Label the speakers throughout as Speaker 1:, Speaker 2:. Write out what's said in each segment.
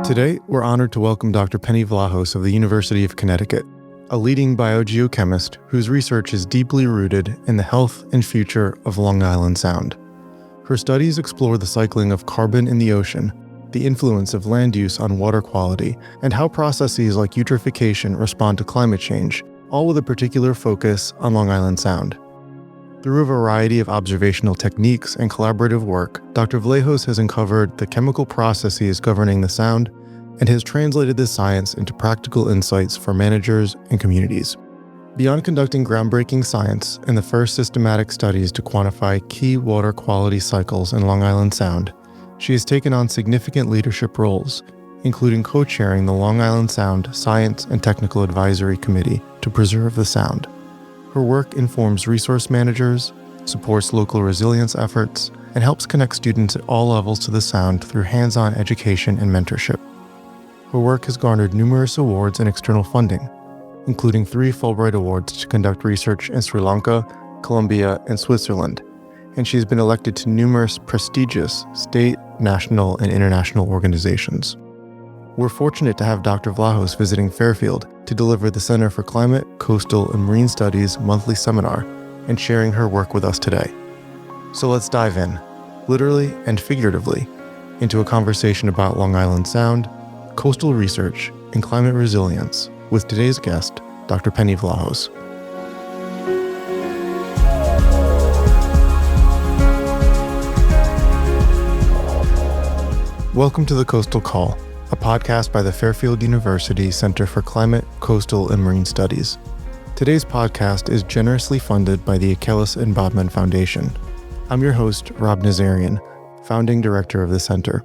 Speaker 1: Today, we're honored to welcome Dr. Penny Vlahos of the University of Connecticut, a leading biogeochemist whose research is deeply rooted in the health and future of Long Island Sound. Her studies explore the cycling of carbon in the ocean, the influence of land use on water quality, and how processes like eutrophication respond to climate change, all with a particular focus on Long Island Sound. Through a variety of observational techniques and collaborative work, Dr. Vlahos has uncovered the chemical processes governing the sound and has translated this science into practical insights for managers and communities. Beyond conducting groundbreaking science and the first systematic studies to quantify key water quality cycles in Long Island Sound, she has taken on significant leadership roles, including co-chairing the Long Island Sound Science and Technical Advisory Committee to preserve the sound. Her work informs resource managers, supports local resilience efforts, and helps connect students at all levels to the sound through hands-on education and mentorship. Her work has garnered numerous awards and external funding, including 3 Fulbright Awards to conduct research in Sri Lanka, Colombia, and Switzerland, and she has been elected to numerous prestigious state, national, and international organizations. We're fortunate to have Dr. Vlahos visiting Fairfield to deliver the Center for Climate, Coastal, and Marine Studies monthly seminar and sharing her work with us today. So let's dive in, literally and figuratively, into a conversation about Long Island Sound, coastal research, and climate resilience with today's guest, Dr. Penny Vlahos. Welcome to the Coastal Call, a podcast by the Fairfield University Center for Climate, Coastal, and Marine Studies. Today's podcast is generously funded by the Achilles and Bodman Foundation. I'm your host, Rob Nazarian, founding director of the center.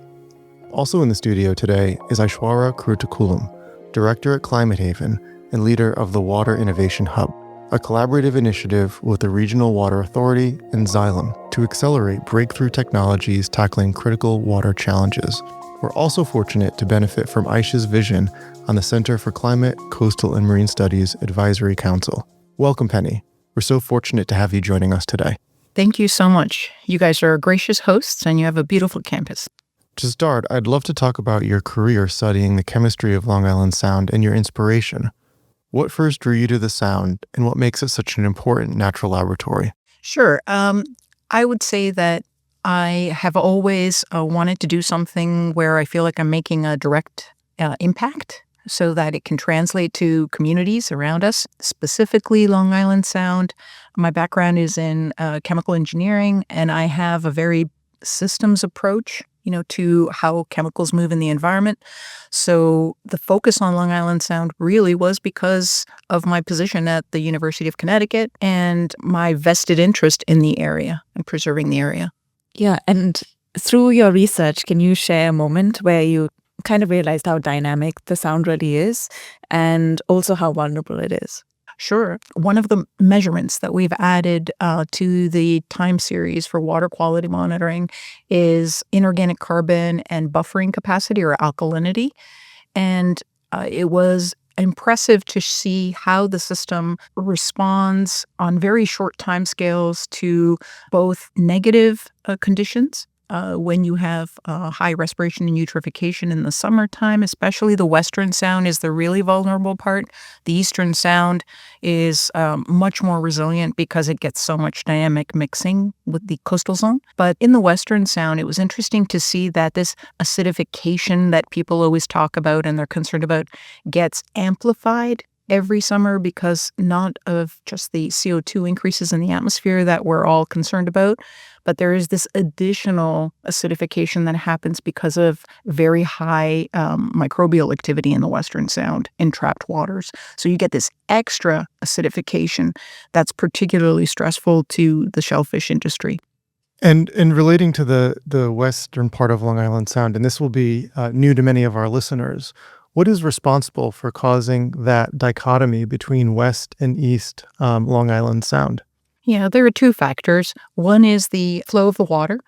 Speaker 1: Also in the studio today is Aishwarya Krutukulam, director at Climate Haven and leader of the Water Innovation Hub, a collaborative initiative with the Regional Water Authority and Xylem to accelerate breakthrough technologies tackling critical water challenges. We're also fortunate to benefit from Aisha's vision on the Center for Climate, Coastal, and Marine Studies Advisory Council. Welcome, Penny. We're so fortunate to have you joining us today.
Speaker 2: Thank you so much. You guys are gracious hosts, and you have a beautiful campus.
Speaker 1: To start, I'd love to talk about your career studying the chemistry of Long Island Sound and your inspiration. What first drew you to the sound, and what makes it such an important natural laboratory?
Speaker 2: Sure. I would say that I have always wanted to do something where I feel like I'm making a direct impact so that it can translate to communities around us, specifically Long Island Sound. My background is in chemical engineering, and I have a very systems approach, to how chemicals move in the environment. So the focus on Long Island Sound really was because of my position at the University of Connecticut and my vested interest in the area and preserving the area.
Speaker 3: Yeah, and through your research, can you share a moment where you kind of realized how dynamic the sound really is and also how vulnerable it is?
Speaker 2: Sure. One of the measurements that we've added to the time series for water quality monitoring is inorganic carbon and buffering capacity, or alkalinity. And it was impressive to see how the system responds on very short timescales to both negative conditions. When you have high respiration and eutrophication in the summertime, especially the Western Sound is the really vulnerable part. The Eastern Sound is much more resilient because it gets so much dynamic mixing with the coastal zone. But in the Western Sound, it was interesting to see that this acidification that people always talk about and they're concerned about gets amplified every summer because not of just the CO2 increases in the atmosphere that we're all concerned about, but there is this additional acidification that happens because of very high microbial activity in the Western Sound in trapped waters. So you get this extra acidification that's particularly stressful to the shellfish industry.
Speaker 1: And relating to the western part of Long Island Sound, and this will be new to many of our listeners, what is responsible for causing that dichotomy between West and East Long Island Sound?
Speaker 2: Yeah, there are 2 factors. One is the flow of the water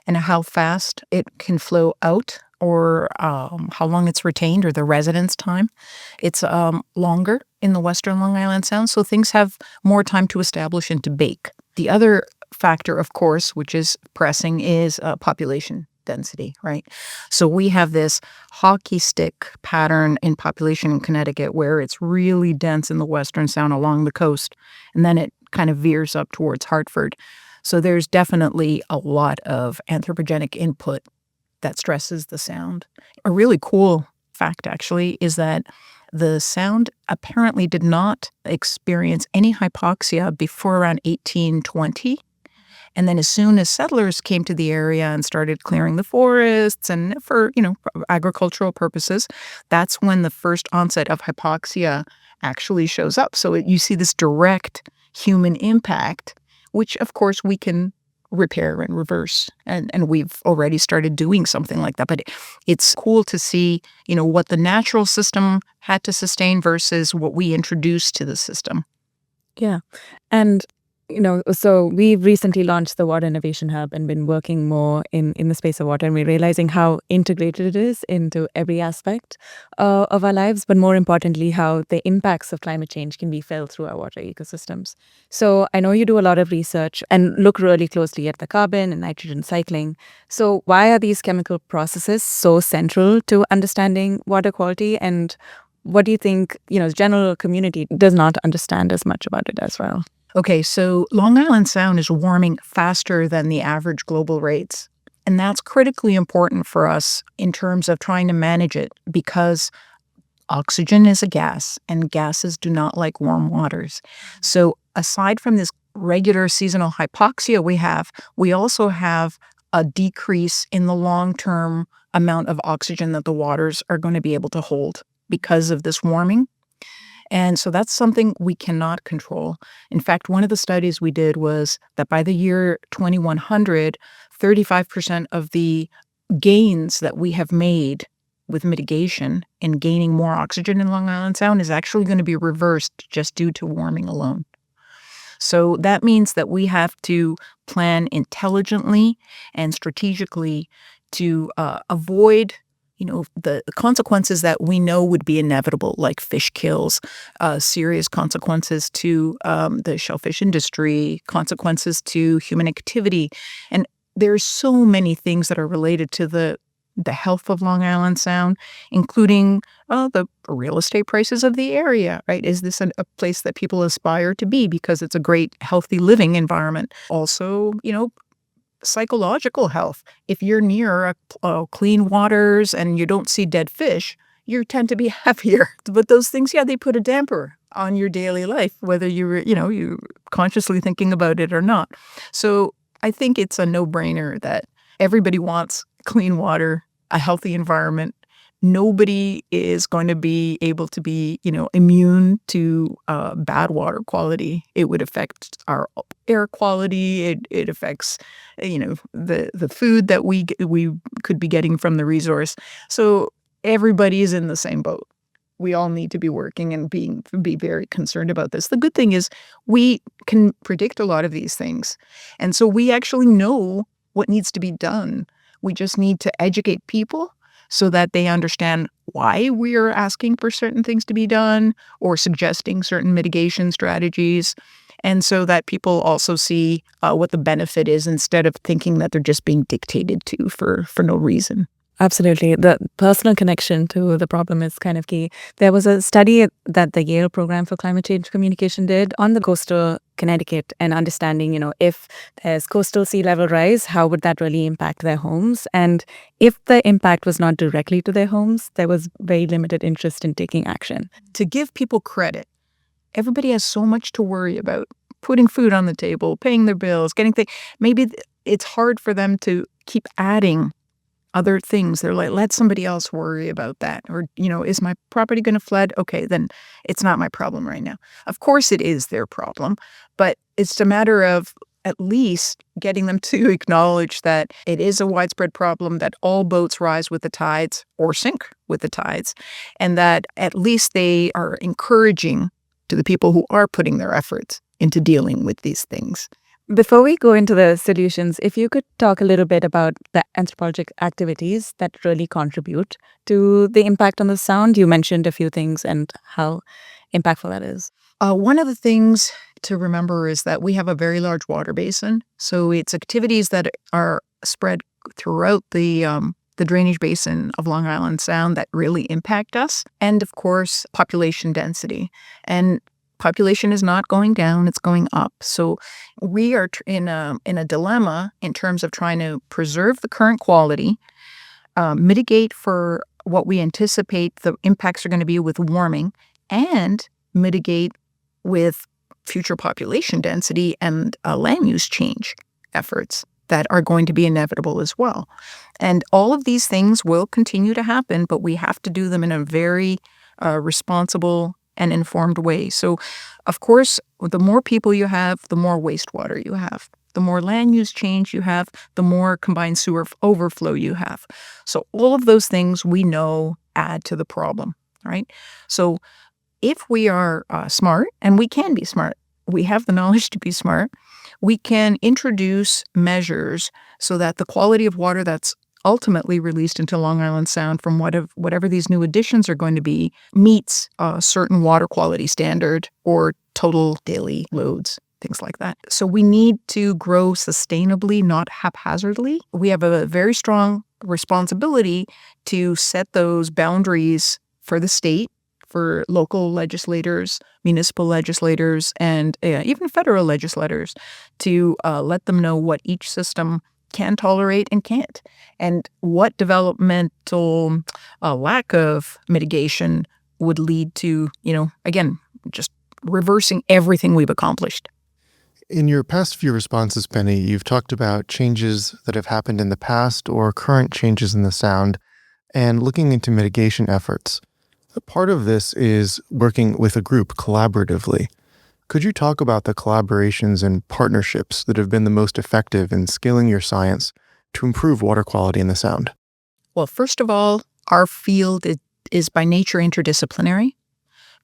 Speaker 2: and how fast it can flow out, or how long it's retained, or the residence time. It's longer in the Western Long Island Sound, so things have more time to establish and to bake. The other factor, of course, which is pressing, is population density, right? So we have this hockey stick pattern in population in Connecticut where it's really dense in the Western Sound along the coast, and then it kind of veers up towards Hartford. So there's definitely a lot of anthropogenic input that stresses the sound. A really cool fact, actually, is that the sound apparently did not experience any hypoxia before around 1820. And then as soon as settlers came to the area and started clearing the forests and for, agricultural purposes, that's when the first onset of hypoxia actually shows up. So you see this direct human impact, which of course we can repair and reverse. And we've already started doing something like that. But it's cool to see, what the natural system had to sustain versus what we introduced to the system.
Speaker 3: Yeah. And so we've recently launched the Water Innovation Hub and been working more in the space of water, and we're realizing how integrated it is into every aspect of our lives, but more importantly, how the impacts of climate change can be felt through our water ecosystems. So I know you do a lot of research and look really closely at the carbon and nitrogen cycling. So why are these chemical processes so central to understanding water quality, and what do you think, the general community does not understand as much about it as well?
Speaker 2: Okay, so Long Island Sound is warming faster than the average global rates. And that's critically important for us in terms of trying to manage it because oxygen is a gas and gases do not like warm waters. So aside from this regular seasonal hypoxia we also have a decrease in the long-term amount of oxygen that the waters are going to be able to hold because of this warming. And so that's something we cannot control. In fact, one of the studies we did was that by the year 2100, 35% of the gains that we have made with mitigation in gaining more oxygen in Long Island Sound is actually going to be reversed just due to warming alone. So that means that we have to plan intelligently and strategically to avoid the consequences that we know would be inevitable, like fish kills, serious consequences to the shellfish industry, consequences to human activity. And there's so many things that are related to the health of Long Island Sound, including the real estate prices of the area, right? Is this a place that people aspire to be because it's a great, healthy living environment? Also, psychological health. If you're near clean waters and you don't see dead fish, you tend to be happier. But those things, they put a damper on your daily life, whether you're consciously thinking about it or not. So I think it's a no-brainer that everybody wants clean water, a healthy environment. Nobody is going to be able to be, immune to bad water quality. It would affect our air quality. It affects, the food that we could be getting from the resource. So everybody is in the same boat. We all need to be working and be very concerned about this. The good thing is we can predict a lot of these things. And so we actually know what needs to be done. We just need to educate people so that they understand why we are asking for certain things to be done or suggesting certain mitigation strategies, and so that people also see what the benefit is instead of thinking that they're just being dictated to for no reason.
Speaker 3: Absolutely. The personal connection to the problem is kind of key. There was a study that the Yale Program for Climate Change Communication did on the coastal Connecticut and understanding, if there's coastal sea level rise, how would that really impact their homes? And if the impact was not directly to their homes, there was very limited interest in taking action.
Speaker 2: To give people credit, everybody has so much to worry about. Putting food on the table, paying their bills, getting things. Maybe it's hard for them to keep adding other things. They're like, let somebody else worry about that. Or, is my property going to flood? Okay, then it's not my problem right now. Of course it is their problem, but it's a matter of at least getting them to acknowledge that it is a widespread problem, that all boats rise with the tides or sink with the tides, and that at least they are encouraging to the people who are putting their efforts into dealing with these things.
Speaker 3: Before we go into the solutions, if you could talk a little bit about the anthropologic activities that really contribute to the impact on the sound. You mentioned a few things and how impactful that is.
Speaker 2: One of the things to remember is that we have a very large water basin. So it's activities that are spread throughout the drainage basin of Long Island Sound that really impact us. And of course, population density. And population is not going down, it's going up. So we are in a dilemma in terms of trying to preserve the current quality, mitigate for what we anticipate the impacts are going to be with warming, and mitigate with future population density and land use change efforts that are going to be inevitable as well. And all of these things will continue to happen, but we have to do them in a very responsible and informed way. So, of course, the more people you have, the more wastewater you have. The more land use change you have, the more combined sewer overflow you have. So all of those things we know add to the problem, right? So if we are smart, and we can be smart, we have the knowledge to be smart, we can introduce measures so that the quality of water that's ultimately released into Long Island Sound from whatever these new additions are going to be meets a certain water quality standard or total daily loads, things like that. So we need to grow sustainably, not haphazardly. We have a very strong responsibility to set those boundaries for the state, for local legislators, municipal legislators, and even federal legislators to let them know what each system can tolerate and can't, and what developmental lack of mitigation would lead to, again, just reversing everything we've accomplished.
Speaker 1: In your past few responses, Penny, you've talked about changes that have happened in the past or current changes in the sound and looking into mitigation efforts. A part of this is working with a group collaboratively. Could you talk about the collaborations and partnerships that have been the most effective in scaling your science to improve water quality in the sound?
Speaker 2: Well, first of all, our field is by nature interdisciplinary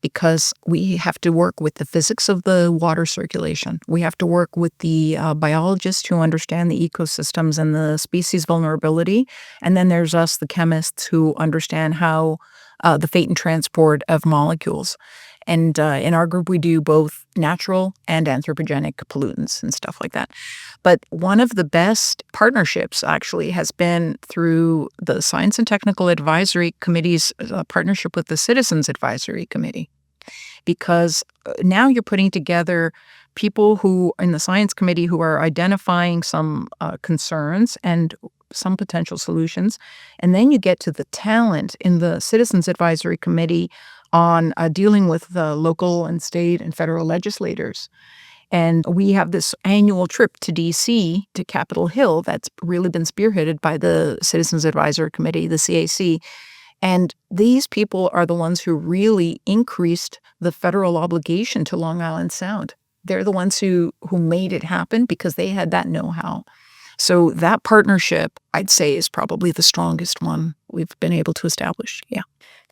Speaker 2: because we have to work with the physics of the water circulation. We have to work with the biologists who understand the ecosystems and the species vulnerability. And then there's us, the chemists, who understand how the fate and transport of molecules. And in our group, we do both natural and anthropogenic pollutants and stuff like that. But one of the best partnerships actually has been through the Science and Technical Advisory Committee's partnership with the Citizens Advisory Committee. Because now you're putting together people who in the Science Committee who are identifying some concerns and some potential solutions. And then you get to the talent in the Citizens Advisory Committee on dealing with the local and state and federal legislators. And we have this annual trip to D.C., to Capitol Hill, that's really been spearheaded by the Citizens Advisory Committee, the CAC. And these people are the ones who really increased the federal obligation to Long Island Sound. They're the ones who made it happen because they had that know-how. So that partnership, I'd say, is probably the strongest one we've been able to establish. Yeah.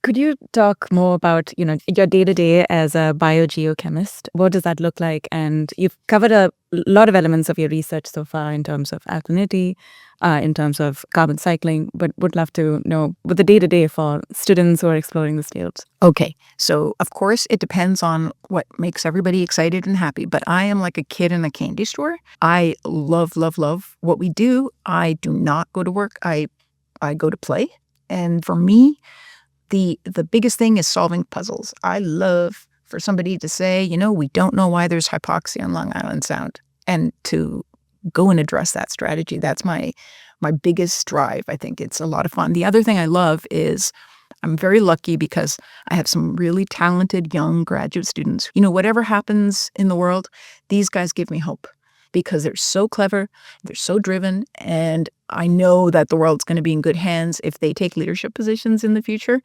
Speaker 3: Could you talk more about, your day-to-day as a biogeochemist? What does that look like? And you've covered a lot of elements of your research so far in terms of alkalinity, in terms of carbon cycling, but would love to know what the day-to-day for students who are exploring this field.
Speaker 2: Okay. So, of course, it depends on what makes everybody excited and happy. But I am like a kid in a candy store. I love, love, love what we do. I do not go to work. I go to play. And for me, the biggest thing is solving puzzles. I love for somebody to say, we don't know why there's hypoxia on Long Island Sound, and to go and address that strategy. That's my biggest drive. I think it's a lot of fun. The other thing I love is I'm very lucky because I have some really talented young graduate students. Whatever happens in the world, these guys give me hope because they're so clever, they're so driven, and I know that the world's going to be in good hands if they take leadership positions in the future.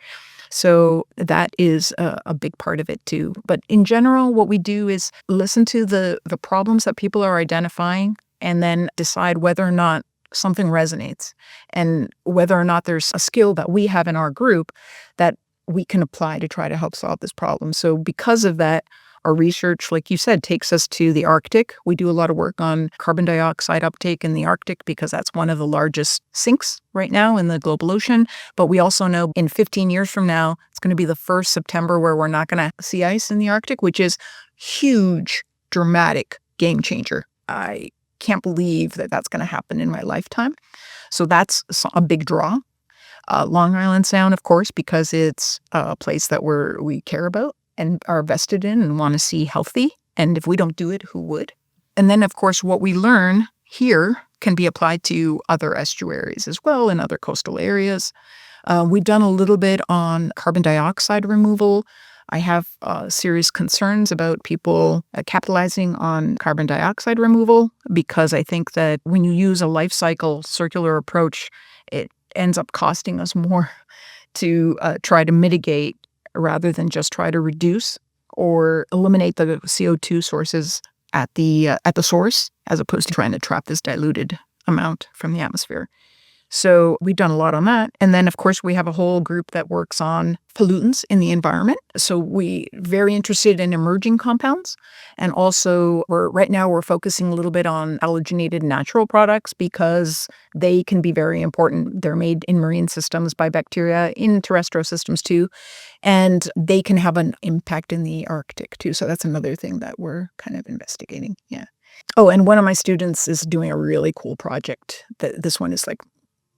Speaker 2: So that is a big part of it too. But in general, what we do is listen to the problems that people are identifying and then decide whether or not something resonates and whether or not there's a skill that we have in our group that we can apply to try to help solve this problem. So because of that, our research, like you said, takes us to the Arctic. We do a lot of work on carbon dioxide uptake in the Arctic because that's one of the largest sinks right now in the global ocean. But we also know in 15 years from now, it's going to be the first September where we're not going to see ice in the Arctic, which is huge, dramatic game changer. I can't believe that that's going to happen in my lifetime. So that's a big draw. Long Island Sound, of course, because it's a place that we care about and are vested in and want to see healthy. And if we don't do it, who would? And then, of course, what we learn here can be applied to other estuaries as well in other coastal areas. We've done a little bit on carbon dioxide removal. I have serious concerns about people capitalizing on carbon dioxide removal because I think that when you use a life cycle circular approach, it ends up costing us more to try to mitigate rather than just try to reduce or eliminate the CO2 sources at the source, as opposed to trying to trap this diluted amount from the atmosphere. So we've done a lot on that. And then, of course, we have a whole group that works on pollutants in the environment. So we're very interested in emerging compounds. And also, right now we're focusing a little bit on halogenated natural products because they can be very important. They're made in marine systems by bacteria, in terrestrial systems too. And they can have an impact in the Arctic too. So that's another thing that we're kind of investigating. Yeah. Oh, and one of my students is doing a really cool project. This one is like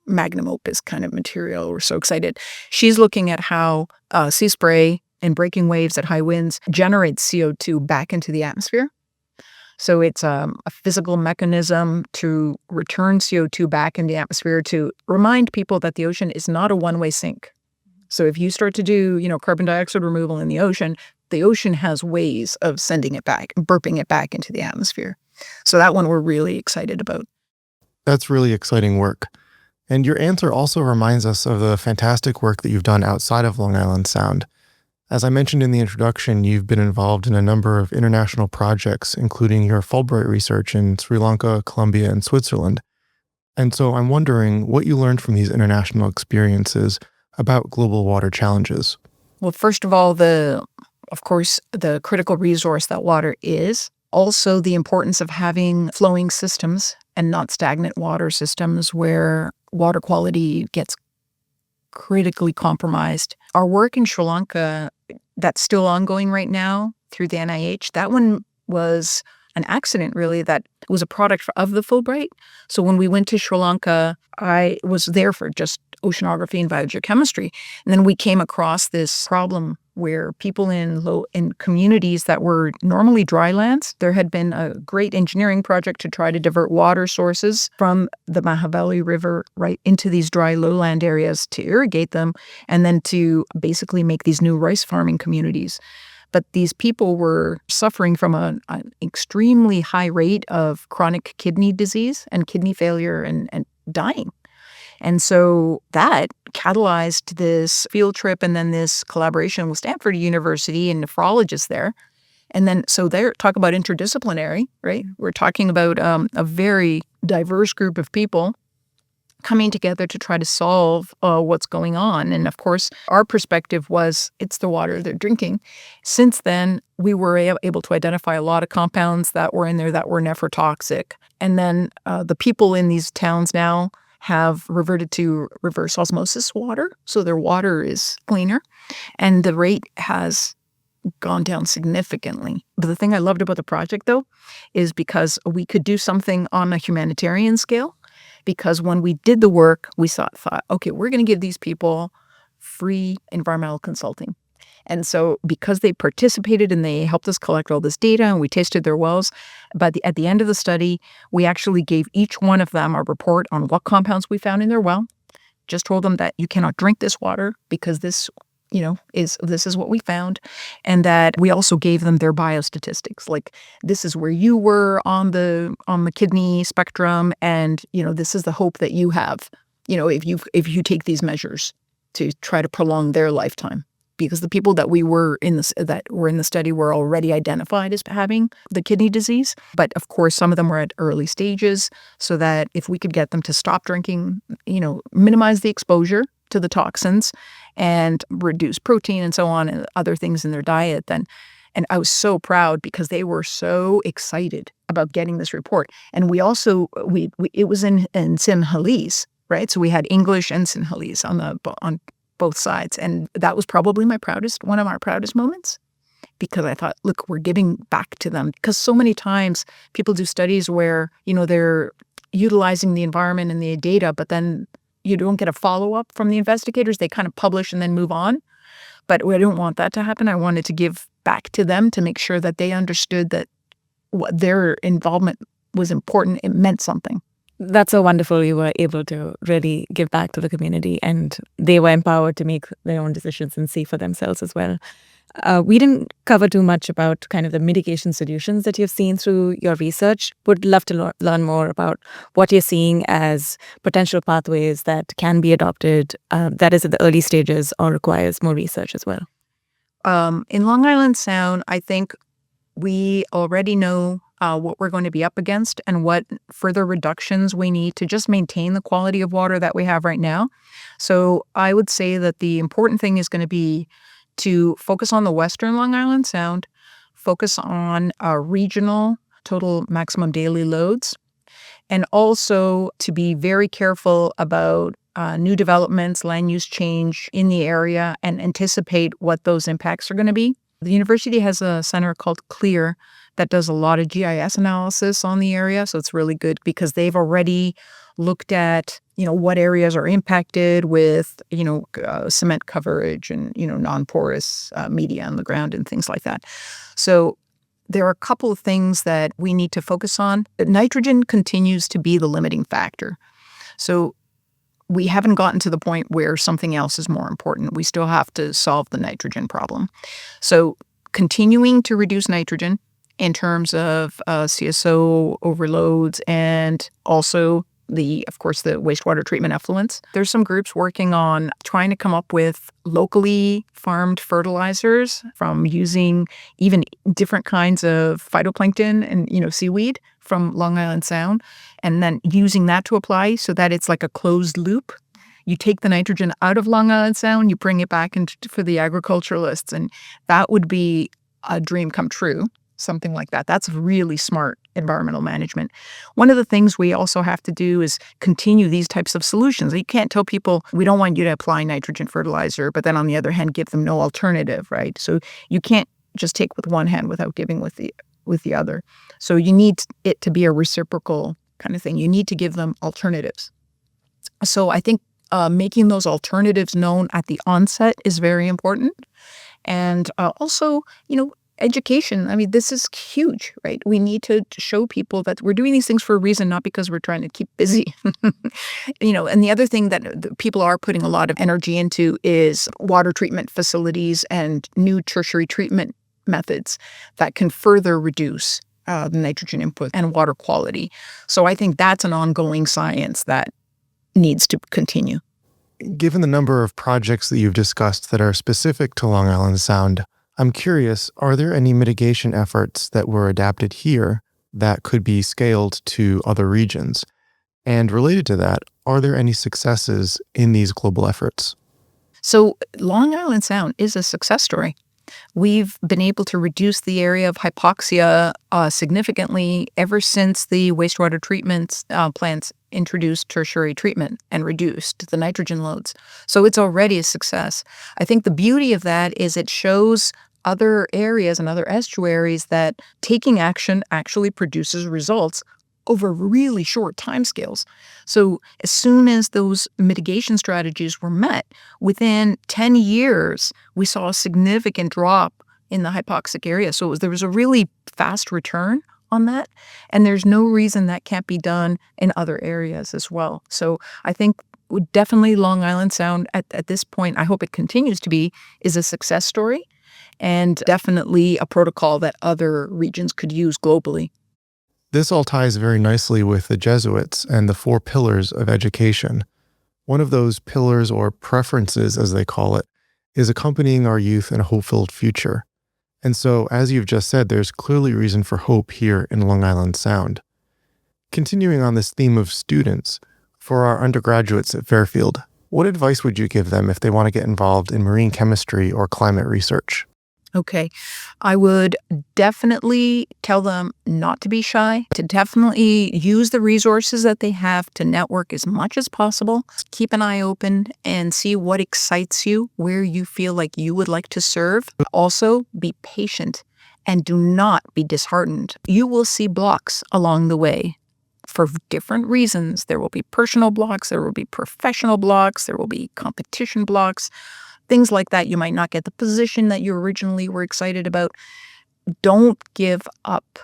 Speaker 2: magnum opus kind of material. We're so excited. She's looking at how sea spray and breaking waves at high winds generates CO2 back into the atmosphere. So it's a physical mechanism to return CO2 back in the atmosphere to remind people that the ocean is not a one-way sink. So if you start to do, carbon dioxide removal in the ocean has ways of sending it back, burping it back into the atmosphere. So that one we're really excited about.
Speaker 1: That's really exciting work. And your answer also reminds us of the fantastic work that you've done outside of Long Island Sound. As I mentioned in the introduction, you've been involved in a number of international projects, including your Fulbright research in Sri Lanka, Colombia, and Switzerland. And so I'm wondering what you learned from these international experiences about global water challenges.
Speaker 2: Well, first of all, of course, the critical resource that water is. Also, the importance of having flowing systems and not stagnant water systems where water quality gets critically compromised. Our work in Sri Lanka, that's still ongoing right now through the NIH, that one was an accident, really, that was a product of the Fulbright. So when we went to Sri Lanka, I was there for just oceanography and biogeochemistry. And then we came across this problem where people in communities that were normally dry lands, there had been a great engineering project to try to divert water sources from the Mahabali River right into these dry lowland areas to irrigate them and then to basically make these new rice farming communities. But these people were suffering from an extremely high rate of chronic kidney disease and kidney failure and dying. And so that catalyzed this field trip and then this collaboration with Stanford University and nephrologists there. And then so there, talk about interdisciplinary, right? We're talking about a very diverse group of people coming together to try to solve what's going on. And of course, our perspective was it's the water they're drinking. Since then, we were able to identify a lot of compounds that were in there that were nephrotoxic. And then the people in these towns now have reverted to reverse osmosis water. So their water is cleaner. And the rate has gone down significantly. But the thing I loved about the project, though, is because we could do something on a humanitarian scale. Because when we did the work, we thought, okay, we're going to give these people free environmental consulting. And so because they participated and they helped us collect all this data and we tested their wells, but at the end of the study, we actually gave each one of them a report on what compounds we found in their well, just told them that you cannot drink this water because this is what we found. And that we also gave them their biostatistics, like this is where you were on the kidney spectrum, and this is the hope that you have, if you take these measures to try to prolong their lifetime. Because the people that were in the study were already identified as having the kidney disease, but of course some of them were at early stages, so that if we could get them to stop drinking, minimize the exposure to the toxins and reduce protein and so on and other things in their diet, then. And I was so proud because they were so excited about getting this report. And we also, it was in Sinhalese, right? So we had English and Sinhalese on both sides. And that was probably one of our proudest moments, because I thought, look, we're giving back to them. Because so many times people do studies where, they're utilizing the environment and the data, but then you don't get a follow-up from the investigators. They kind of publish and then move on. But I don't want that to happen. I wanted to give back to them to make sure that they understood that what their involvement was important. It meant something.
Speaker 3: That's so wonderful. You were able to really give back to the community, and they were empowered to make their own decisions and see for themselves as well. We didn't cover too much about kind of the mitigation solutions that you've seen through your research. Would love to learn more about what you're seeing as potential pathways that can be adopted, that is at the early stages or requires more research as well.
Speaker 2: In Long Island Sound, I think we already know what we're going to be up against and what further reductions we need to just maintain the quality of water that we have right now. So I would say that the important thing is going to be to focus on the Western Long Island Sound, focus on regional total maximum daily loads, and also to be very careful about new developments, land use change in the area, and anticipate what those impacts are going to be. The university has a center called CLEAR that does a lot of GIS analysis on the area, so it's really good because they've already looked at, what areas are impacted with, cement coverage and, non-porous media on the ground and things like that. So there are a couple of things that we need to focus on. Nitrogen continues to be the limiting factor. So we haven't gotten to the point where something else is more important. We still have to solve the nitrogen problem. So continuing to reduce nitrogen in terms of CSO overloads and also of course, the wastewater treatment effluents. There's some groups working on trying to come up with locally farmed fertilizers from using even different kinds of phytoplankton and, seaweed from Long Island Sound, and then using that to apply so that it's like a closed loop. You take the nitrogen out of Long Island Sound, you bring it back for the agriculturalists, and that would be a dream come true. Something like that. That's really smart environmental management. One of the things we also have to do is continue these types of solutions. You can't tell people, we don't want you to apply nitrogen fertilizer, but then on the other hand, give them no alternative, right? So you can't just take with one hand without giving with the other. So you need it to be a reciprocal kind of thing. You need to give them alternatives. So I think making those alternatives known at the onset is very important. And also, education. I mean, this is huge, right? We need to show people that we're doing these things for a reason, not because we're trying to keep busy. And the other thing that people are putting a lot of energy into is water treatment facilities and new tertiary treatment methods that can further reduce the nitrogen input and water quality. So I think that's an ongoing science that needs to continue.
Speaker 1: Given the number of projects that you've discussed that are specific to Long Island Sound, I'm curious, are there any mitigation efforts that were adapted here that could be scaled to other regions? And related to that, are there any successes in these global efforts?
Speaker 2: So Long Island Sound is a success story. We've been able to reduce the area of hypoxia significantly ever since the wastewater treatment plants introduced tertiary treatment and reduced the nitrogen loads. So it's already a success. I think the beauty of that is it shows other areas and other estuaries that taking action actually produces results over really short timescales. So as soon as those mitigation strategies were met, within 10 years, we saw a significant drop in the hypoxic area. So there was a really fast return on that. And there's no reason that can't be done in other areas as well. So I think definitely Long Island Sound at this point, I hope it continues to be, is a success story and definitely a protocol that other regions could use globally.
Speaker 1: This all ties very nicely with the Jesuits and the 4 pillars of education. One of those pillars, or preferences as they call it, is accompanying our youth in a hope-filled future. And so, as you've just said, there's clearly reason for hope here in Long Island Sound. Continuing on this theme of students, for our undergraduates at Fairfield, what advice would you give them if they want to get involved in marine chemistry or climate research?
Speaker 2: Okay. I would definitely tell them not to be shy, to definitely use the resources that they have to network as much as possible. Keep an eye open and see what excites you, where you feel like you would like to serve. Also, be patient and do not be disheartened. You will see blocks along the way. for different reasons. There will be personal blocks, there will be professional blocks, there will be competition blocks, things like that. You might not get the position that you originally were excited about. Don't give up.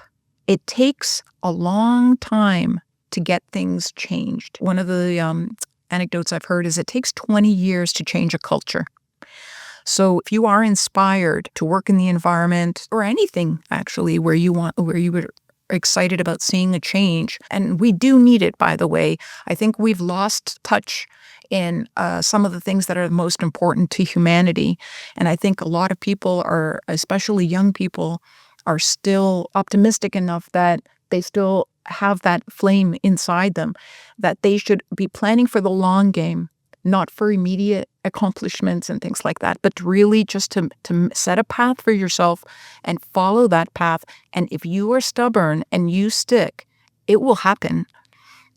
Speaker 2: It takes a long time to get things changed. One of the anecdotes I've heard is it takes 20 years to change a culture. So if you are inspired to work in the environment or anything actually where you were excited about seeing a change, and we do need it, by the way. I think we've lost touch in some of the things that are most important to humanity. And I think a lot of people are, especially young people, are still optimistic enough that they still have that flame inside them, that they should be planning for the long game, not for immediate accomplishments and things like that, but really just to set a path for yourself and follow that path. And if you are stubborn and you stick, it will happen.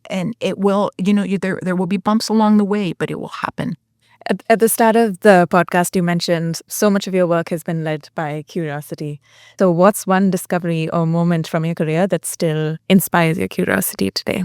Speaker 2: And it will, there will be bumps along the way, but it will happen.
Speaker 3: At the start of the podcast, you mentioned so much of your work has been led by curiosity. So what's one discovery or moment from your career that still inspires your curiosity today?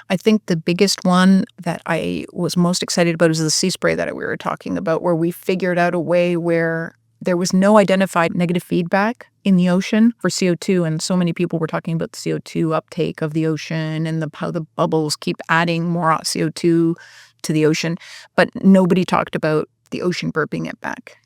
Speaker 2: I think the biggest one that I was most excited about is the sea spray that we were talking about, where we figured out a way where there was no identified negative feedback in the ocean for CO2. And so many people were talking about the CO2 uptake of the ocean and how the bubbles keep adding more CO2 to the ocean. But nobody talked about the ocean burping it back.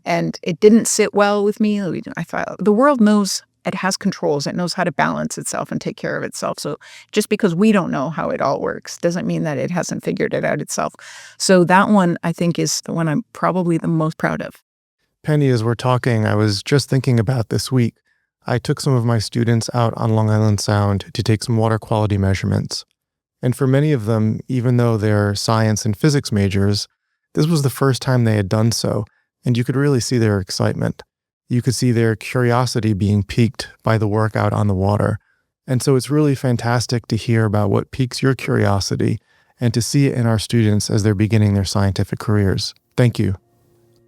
Speaker 2: And it didn't sit well with me. I thought the world knows it has controls. It knows how to balance itself and take care of itself. So just because we don't know how it all works doesn't mean that it hasn't figured it out itself. So that one, I think, is the one I'm probably the most proud of.
Speaker 1: Penny, as we're talking, I was just thinking about this week. I took some of my students out on Long Island Sound to take some water quality measurements. And for many of them, even though they're science and physics majors, this was the first time they had done so, and you could really see their excitement. You could see their curiosity being piqued by the work out on the water. And so it's really fantastic to hear about what piques your curiosity and to see it in our students as they're beginning their scientific careers. Thank you.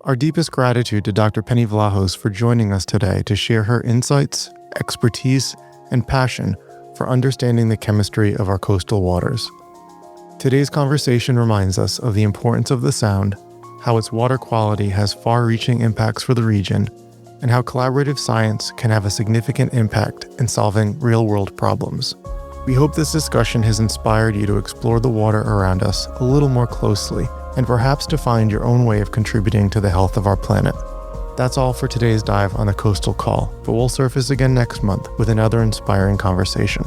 Speaker 1: Our deepest gratitude to Dr. Penny Vlahos for joining us today to share her insights, expertise, and passion for understanding the chemistry of our coastal waters. Today's conversation reminds us of the importance of the Sound, how its water quality has far-reaching impacts for the region, and how collaborative science can have a significant impact in solving real-world problems. We hope this discussion has inspired you to explore the water around us a little more closely and perhaps to find your own way of contributing to the health of our planet. That's all for today's dive on the Coastal Call, but we'll surface again next month with another inspiring conversation.